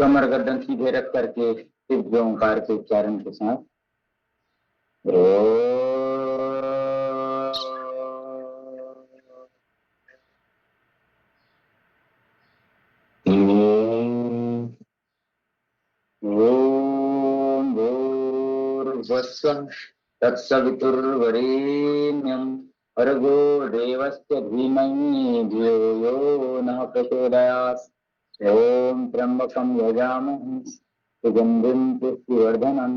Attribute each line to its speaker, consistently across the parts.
Speaker 1: कमर गर्दन सीधे रख करके दिव्य ओंकार के उच्चारण के साथ ओम भूर्भुवस्सुः तत्सवितुर्वरेण्यं भर्गो देवस्य धीमहि धियो यो नः प्रचोदयात्। ओम त्र्यंबकं यजामहे सुगन्धिं पुष्टिवर्धनम्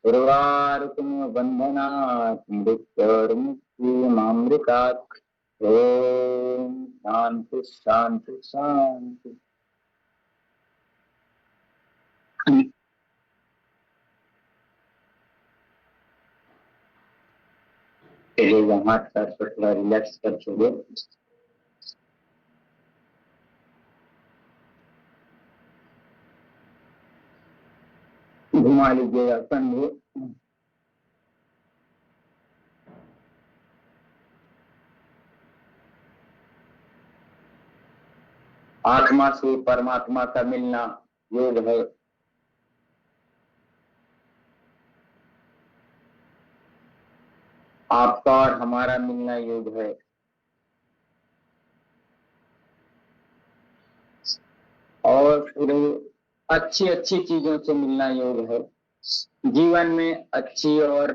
Speaker 1: उर्वारुकमिव बन्धनात् मृत्योर्मुक्तिमामृतात्। ओम शांति शांति शांति। हाथ पैर पर थोड़ा रिलैक्स कर छोड़ो। घुमा लीजिएगा कंधे। आत्मा से परमात्मा का मिलना योग है। आपका और हमारा मिलना योग है। और फिर अच्छी अच्छी चीजों से मिलना योग है। जीवन में अच्छी और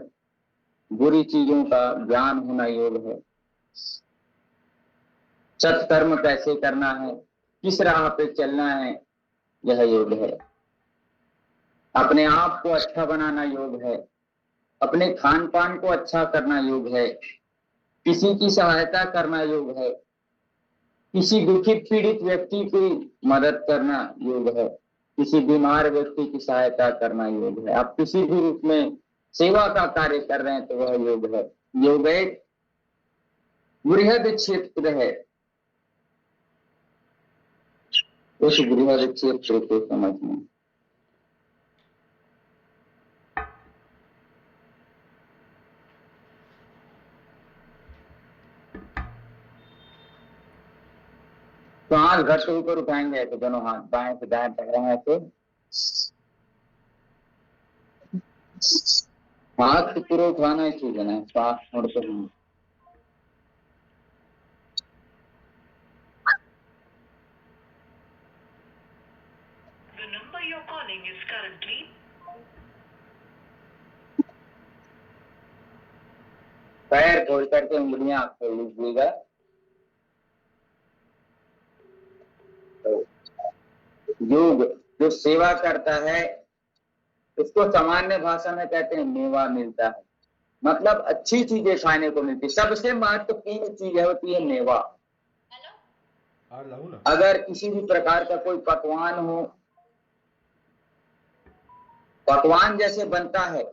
Speaker 1: बुरी चीजों का ज्ञान होना योग है। सत्कर्म कैसे करना है, किस राह पे चलना है, यह योग है। अपने आप को अच्छा बनाना योग है। अपने खान पान को अच्छा करना योग है। किसी की सहायता करना योग है। किसी दुखित पीड़ित व्यक्ति की मदद करना योग है। किसी बीमार व्यक्ति की सहायता करना योग है। आप किसी भी रूप में सेवा का कार्य कर रहे हैं तो वह योग है। योग एक बृहद क्षेत्र है। उस बृहद क्षेत्र को समझना। तो हाथ घर से ऊपर उठाएंगे तो दोनों हाथ बाएं से दाएं पकड़ रहे हैं तो हाथ तो पूरा उठाना ही चाहिए ना, सांस छोड़ते हैं। पैर खोल करके उंगलियां खोल लीजिएगा। योग जो सेवा करता है उसको सामान्य भाषा में कहते हैं मेवा मिलता है। मतलब अच्छी चीजें खाने को मिलती। सबसे महत्वपूर्ण चीज होती है मेवा। अगर किसी भी प्रकार का कोई पकवान हो, पकवान जैसे बनता है,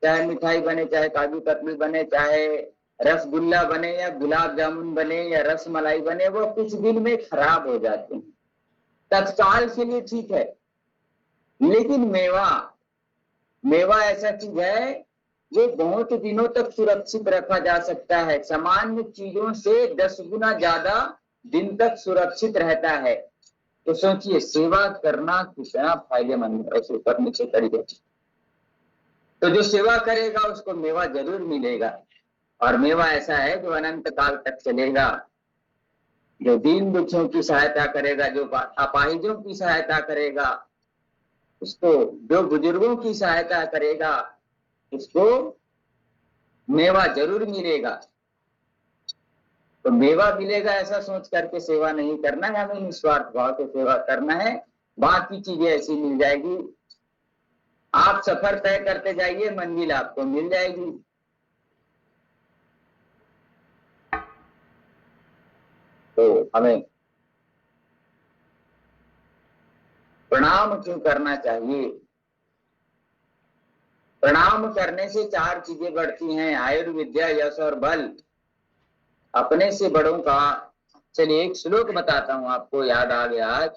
Speaker 1: चाहे मिठाई बने, चाहे काजू कतली बने, चाहे रसगुल्ला बने या गुलाब जामुन बने या रस मलाई बने, वो कुछ दिन में खराब हो जाते हैं। तत्काल के लिए ठीक है, लेकिन मेवा ऐसा चीज है जो बहुत दिनों तक सुरक्षित रखा जा सकता है। सामान्य चीजों से 10 गुना ज्यादा दिन तक सुरक्षित रहता है। तो सोचिए सेवा करना कितना फायदेमंद है। ऐसे करने के तरीके, तो जो सेवा करेगा उसको मेवा जरूर मिलेगा। और मेवा ऐसा है जो अनंत काल तक चलेगा। जो दीन दुखियों की सहायता करेगा, जो अपाहिजों की सहायता करेगा, उसको जो बुजुर्गों की सहायता करेगा, उसको मेवा जरूर मिलेगा। तो मेवा मिलेगा ऐसा सोच करके सेवा नहीं करना है, हमें निस्वार्थ भाव से सेवा करना है। बाकी चीजें ऐसी मिल जाएगी। आप सफर तय करते जाइए, मंजिल आपको मिल जाएगी। तो हमें प्रणाम क्यों करना चाहिए? प्रणाम करने से 4 चीजें बढ़ती हैं, आयुर्विद्या, यश और बल। अपने से बड़ों का, चलिए एक श्लोक बताता हूं आपको, याद आ गया आज।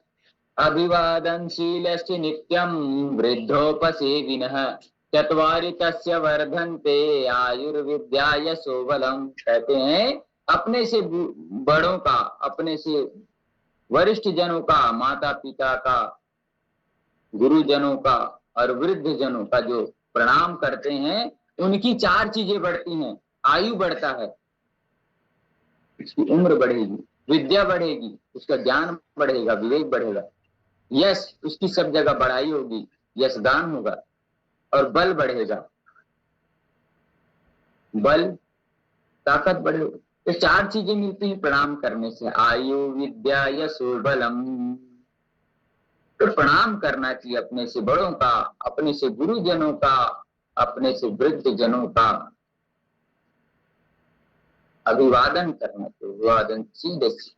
Speaker 1: अभिवादनशीलस्य नित्यं वृद्धोपसेविनः चत्वारि तस्य वर्धन्ते आयुर्विद्या यशो बलम्। कहते हैं अपने से बड़ों का, अपने से वरिष्ठ जनों का, माता पिता का गुरुजनों का और वृद्ध जनों का जो प्रणाम करते हैं, उनकी 4 चीजें बढ़ती हैं। आयु बढ़ता है, उसकी उम्र बढ़ेगी, विद्या बढ़ेगी, उसका ज्ञान बढ़ेगा, विवेक बढ़ेगा, यश, उसकी सब जगह बढ़ाई होगी, यशगान होगा, और बल बढ़ेगा, बल, ताकत बढ़ेगी। तो 4 चीजें मिलती हैं प्रणाम करने से, आयु, विद्या, यशो, बलम। तो प्रणाम करना चाहिए अपने से बड़ों का, अपने से गुरुजनों का, अपने से वृद्ध जनों का अभिवादन करना चाहिए, अभिवादन सीधे से।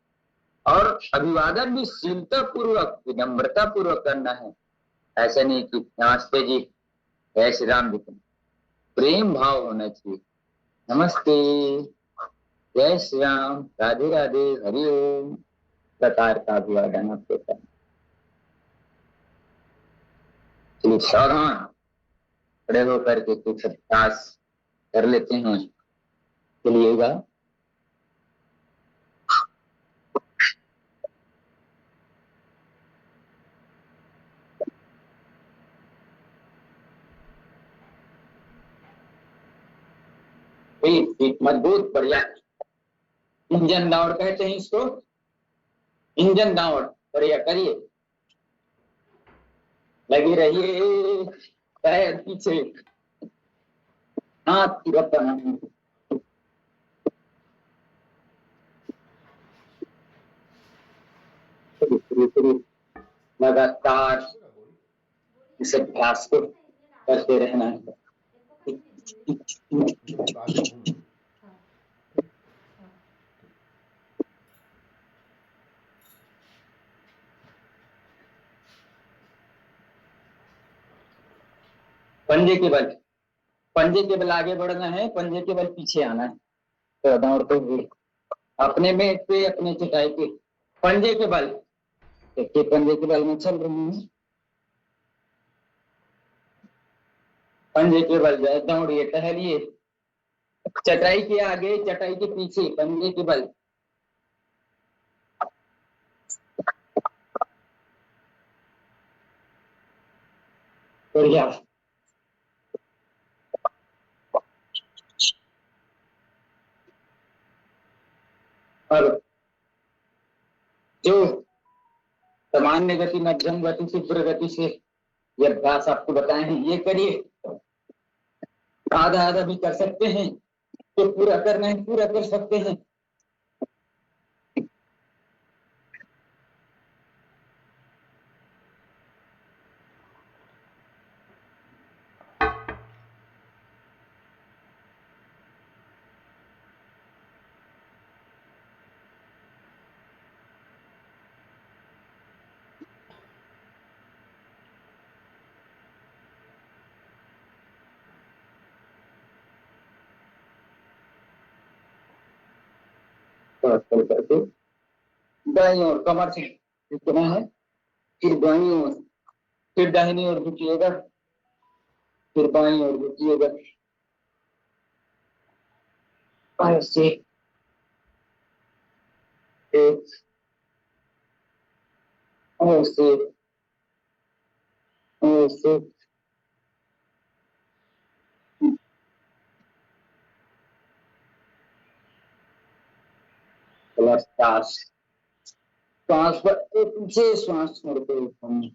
Speaker 1: और अभिवादन भी शीलता पूर्वक, विनम्रता पूर्वक करना है। ऐसा नहीं कि नमस्ते जी, जय श्री राम जी, प्रेम भाव होना चाहिए। नमस्ते, जय श्री राम, राधे राधे, हरिओम प्रकार का अभिवादन आपको करना। चलिए सावधान खड़े होकर के कुछ अभ्यास कर लेते हैं। चलिएगा, मजबूत बढ़िया। इंजन दौड़ कहते हैं इसको, इंजन दौड़ बढ़िया करिए, लगी रहिए, पैर पीछे, हाथ की रफ्तार, लगातार इस अभ्यास को करते रहना है। पंजे के बल, पंजे के बल आगे बढ़ना है, पंजे के बल पीछे आना है। तो दौड़ते हुए अपने मेज पे, अपने चटाई पे, पंजे के बल, देखिए पंजे के बल में चल रहे हैं, पंजे के बल जाए, दौड़िए, टहलिए, चटाई के आगे, चटाई के पीछे, पंजे के बल। बढ़िया। अब जो सामान्य गति, मध्यम गति, तीव्र गति से ये अभ्यास आपको बताए हैं, ये करिए। आधा आधा भी कर सकते हैं, तो पूरा करना है पूरा कर सकते हैं। करके दाईं ओर कमर से झुकना है, फिर बाईं ओर, फिर दाहिनी ओर झुकिएगा, फिर बाईं ओर झुकिएगा, ऐसे एक, ऐसे ऐसे, प्लस सांस, सांस पर पीछे श्वास छोड़ते हुए,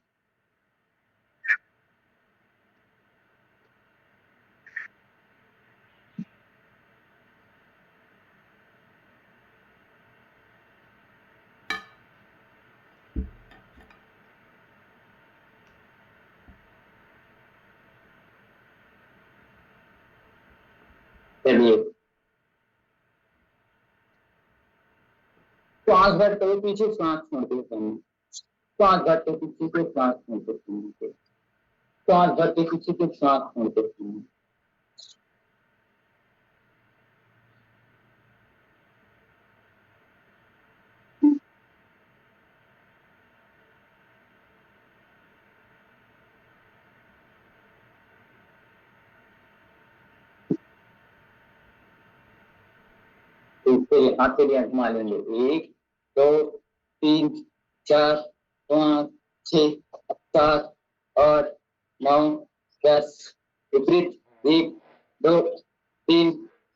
Speaker 1: चलिए श्वास भरते हुए पीछे, श्वास छोड़ते हुए, श्वास भरते पीछे को, श्वास छोड़ते हुए, श्वास भरते पीछे को, श्वास छोड़ते हुए। हाथ से भी घुमा लेंगे, 1 2 3 4 5 6 7 और 9 10 विपरीत 1 2 3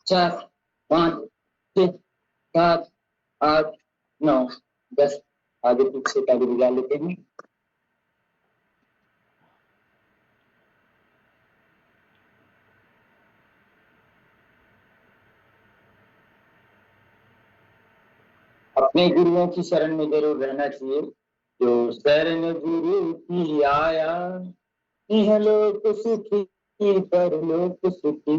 Speaker 1: 4 5 6 7 8 9 10 आगे पीछे ताली बजा लेते हैं। अपने गुरुओं की शरण में जरूर रहना चाहिए। जो शरण गुरु की आया, इह लोक सुखी परलोक सुखी।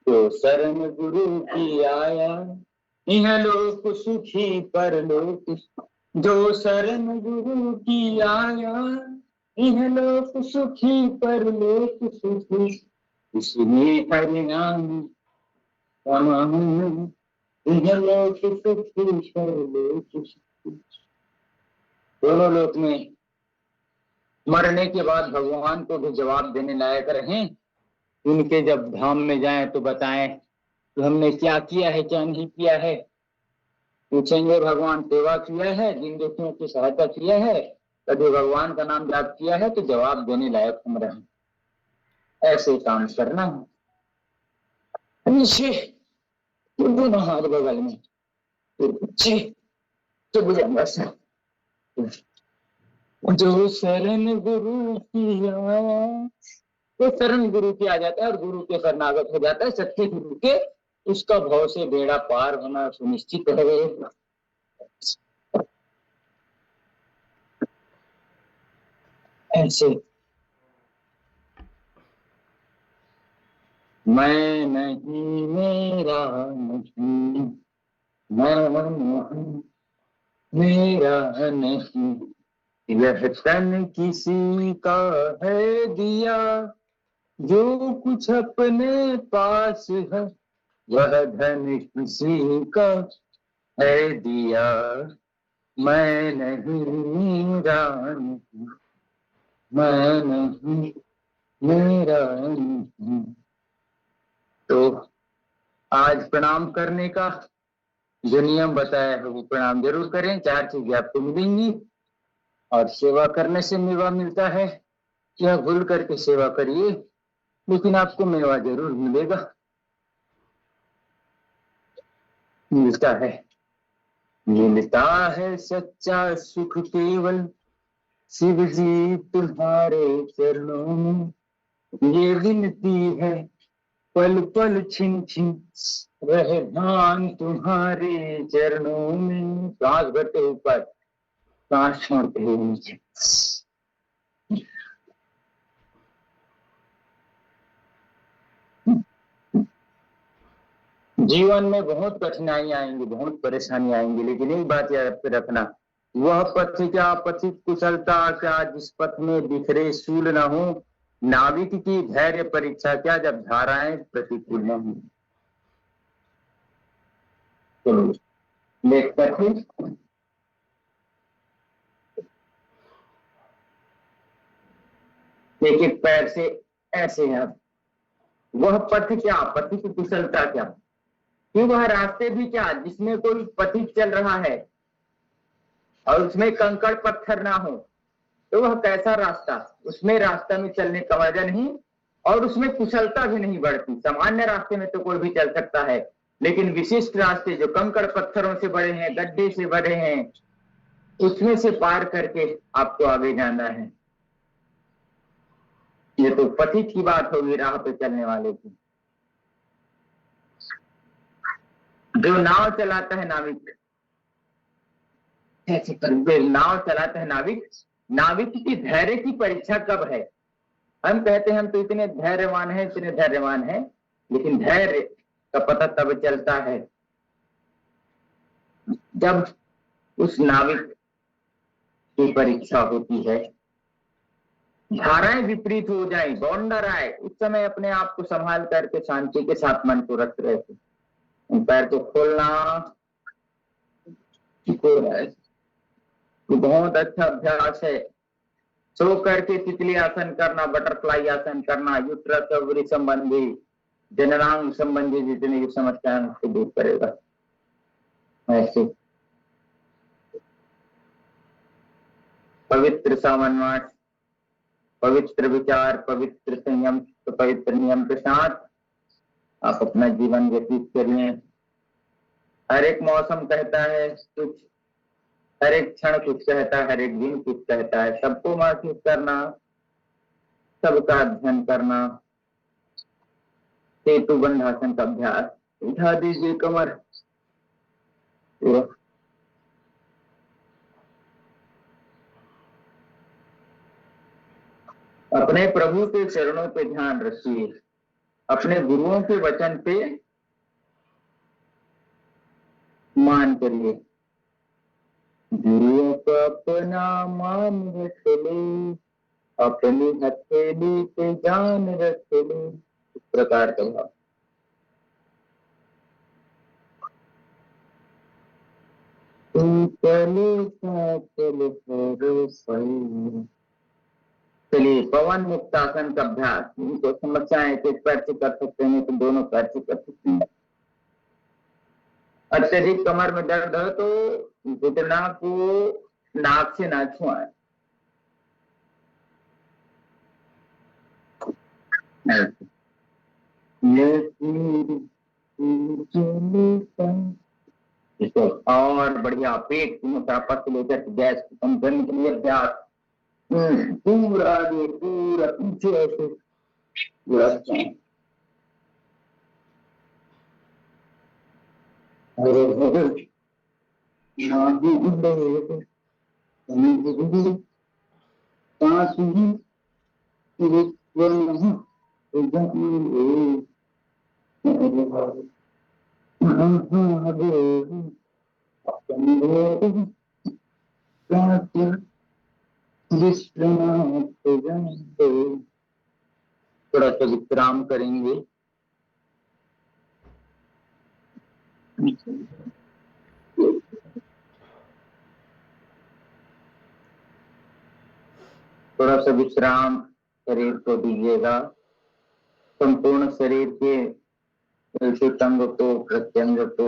Speaker 1: जो शरण गुरु की आया, इह लोक सुखी परलोक सुखी। जो शरण गुरु की आया, इह लोक सुखी परलोक सुखी। इसलिए हरि नाम समाहन, इह लोक सुखी परलोक सुखी। दोनों लोक में मरने के बाद भगवान को भी जवाब देने लायक रहें। उनके जब धाम में जाएं तो बताएं कि हमने क्या किया है, क्या नहीं किया है। पूछेंगे भगवान सेवा किया है, जिन दुखियों की सहायता किया है, कभी भगवान का नाम याद किया है, तो जवाब देने लायक हम रहें। ऐसे काम करना है। नीचे दोनों हाथ बगल में, फिर पीछे तो बुझाऊंगा सर। जो शरण गुरु की आया, तो शरण गुरु की आ जाता है और गुरु के शरणागत हो जाता है, सच्चे गुरु के। उसका भव से बेड़ा पार होना सुनिश्चित है। ऐसे मैं नहीं मेरा नहीं, मैं नहीं मेरा नहीं, यह तन किसी का है दिया। जो कुछ अपने पास है, वह धन किसी का है दिया। मैं नहीं मेरा नहीं, मैं नहीं मेरा नहीं। तो आज प्रणाम करने का जो नियम बताया है वो प्रणाम जरूर करें। 4 चीजें आपको मिलेंगी और सेवा करने से मेवा मिलता है। यह भूल करके सेवा करिए, लेकिन आपको मेवा जरूर मिलेगा, मिलता है। मिलता है सच्चा सुख केवल शिव जी तुम्हारे चरणों में। ये विनती है पल पल छिन छिन रहे ध्यान तुम्हारे चरणों में। सांस भरते ऊपर, सांस छोड़ते हुए नीचे। जीवन में बहुत कठिनाई आएंगी, बहुत परेशानी आएंगी, लेकिन एक बात याद रखना, वह पथ क्या पथिक कुशलता क्या जिस पथ में बिखरे सूल न हो। नाविक की धैर्य परीक्षा क्या जब धाराएं प्रतिकूल न हो। चलो लेख करके एक एक पैर से ऐसे हैं। वह पथ क्या पथिक कुशलता क्या, कि वह रास्ते भी क्या जिसमें कोई पथिक चल रहा है और उसमें कंकड़ पत्थर ना हो, तो वह कैसा रास्ता। उसमें रास्ता में चलने का मजा नहीं और उसमें कुशलता भी नहीं बढ़ती। सामान्य रास्ते में तो कोई भी चल सकता है, लेकिन विशिष्ट रास्ते जो कंकड़ पत्थरों से बड़े हैं, गड्ढे से बड़े हैं, उसमें से पार करके आपको आगे जाना है। ये तो पथिक की बात होगी, राह पे चलने वाले की। जो नाव चलाता है नाविक, नाव चलाता है नाविक, नाविक की धैर्य की परीक्षा कब है। हम कहते हैं हम तो इतने धैर्यवान हैं, इतने धैर्यवान हैं, लेकिन धैर्य का पता तब चलता है जब उस नाविक की परीक्षा होती है। धाराएं विपरीत हो जाए, बौंडर आए, उस समय अपने आप को संभाल करके शांति के साथ मन को रखते रहते। पैर को खोलना बहुत अच्छा अभ्यास है। सो करके तितली आसन करना, बटरफ्लाई आसन करना, यूट्रस ओवरी संबंधी, जननांग संबंधी जितनी भी समस्याएं उसको दूर करेगा। ऐसे पवित्र सावन मास पवित्र विचार, पवित्र संयम, पवित्र नियम के साथ आप अपना जीवन व्यतीत करिए। हर एक मौसम कहता है कुछ, हर एक क्षण कुछ कहता है, हर एक दिन कुछ कहता है। सबको महसूस करना, सबका अध्ययन करना। सेतु बंधासन का अभ्यास। उठा दीजिए कमर। अपने प्रभु के चरणों पे ध्यान रखिए, अपने गुरुओं के वचन पे मान करिए। गुरुओं को अपना मान रख ले, अपनी हथेली पे जान रख ले। इस प्रकार का भाव। चलिए पवन मुक्तासन का अभ्यास। इनको समस्या है, एक पैर से कर सकते हैं तो दोनों पैर से कर सकते हैं। अत्यधिक कमर में दर्द है तो घुटना को नाक से ना छुआए। और बढ़िया पेट मोटापा से लेकर गैस कम करने के लिए अभ्यास। पूरा आगे, पूरा पीछे ऐसे थोड़ा सा विश्राम करेंगे। थोड़ा सा विश्राम शरीर को दीजिएगा। संपूर्ण शरीर के अंग को, प्रत्यंग को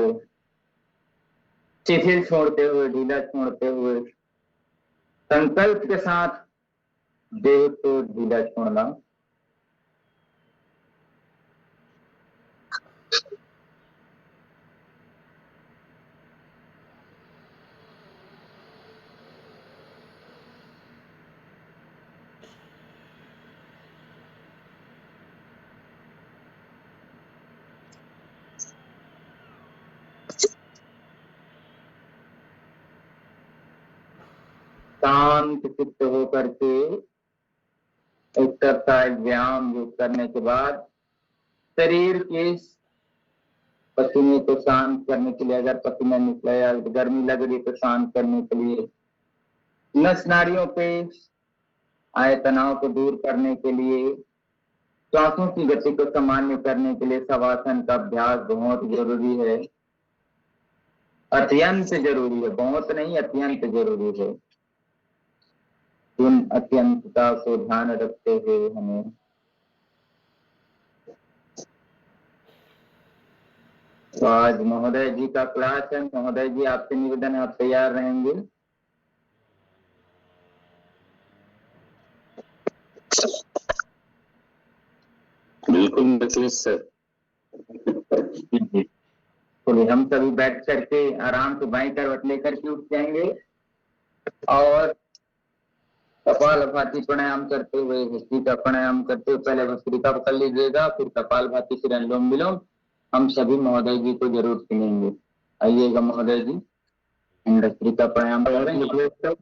Speaker 1: शिथिल छोड़ते हुए, ढीला छोड़ते हुए, संकल्प के साथ देह को ढीला छोड़ना। शांत चित्त होकर के एक्सरसाइज, व्यायाम योग करने के बाद शरीर के पसीने को शांत करने के लिए, अगर पसीना निकला या गर्मी लग रही तो शांत करने के लिए, नस नाड़ियों पे आए तनाव को दूर करने के लिए, श्वासों की गति को सामान्य करने के लिए शवासन का अभ्यास बहुत जरूरी है। अत्यंत जरूरी है, बहुत नहीं, अत्यंत जरूरी है। उन अत्यंतता को ध्यान रखते हुए हमें तो आज महोदय जी का क्लास है। महोदय जी आपसे निवेदन है, आप तैयार रहेंगे?
Speaker 2: बिल्कुल सर।
Speaker 1: तो हम सभी बैठ करके आराम से बाईं करवट लेकर के उठ जाएंगे और कपालभाति प्राणायाम करते हुए, भस्त्रिका प्राणायाम करते हुए, पहले भस्त्रिका पकड़ लीजिएगा, फिर कपालभाति, फिर अनुलोम विलोम। हम सभी महोदय जी को जरूर सुनेंगे। आइएगा महोदय जी, हम भस्त्रिका प्राणायाम कर रहे हैं।